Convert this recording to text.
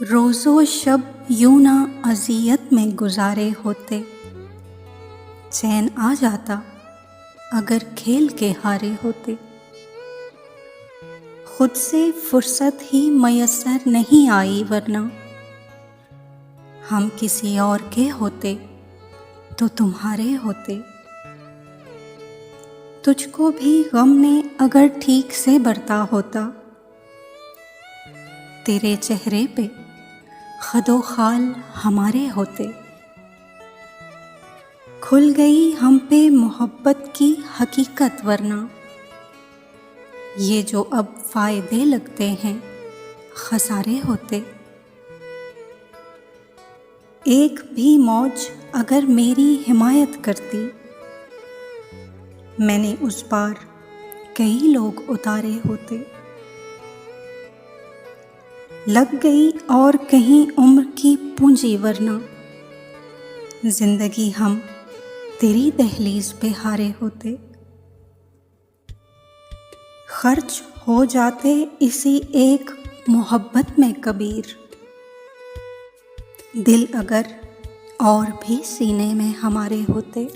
रोज़ो शब यूं ना अज़ियत में गुज़ारे होते, चैन आ जाता अगर खेल के हारे होते। खुद से फुर्सत ही मयस्सर नहीं आई, वरना हम किसी और के होते तो तुम्हारे होते। तुझको भी गम ने अगर ठीक से बरता होता, तेरे चेहरे पे खदो खाल हमारे होते। खुल गई हम पे मोहब्बत की हकीकत, वरना ये जो अब फायदे लगते हैं खसारे होते। एक भी मौज अगर मेरी हिमायत करती, मैंने उस पार कई लोग उतारे होते। लग गई और कहीं उम्र की पूंजी, वरना जिंदगी हम तेरी दहलीज पे हारे होते। खर्च हो जाते इसी एक मोहब्बत में कबीर, दिल अगर और भी सीने में हमारे होते।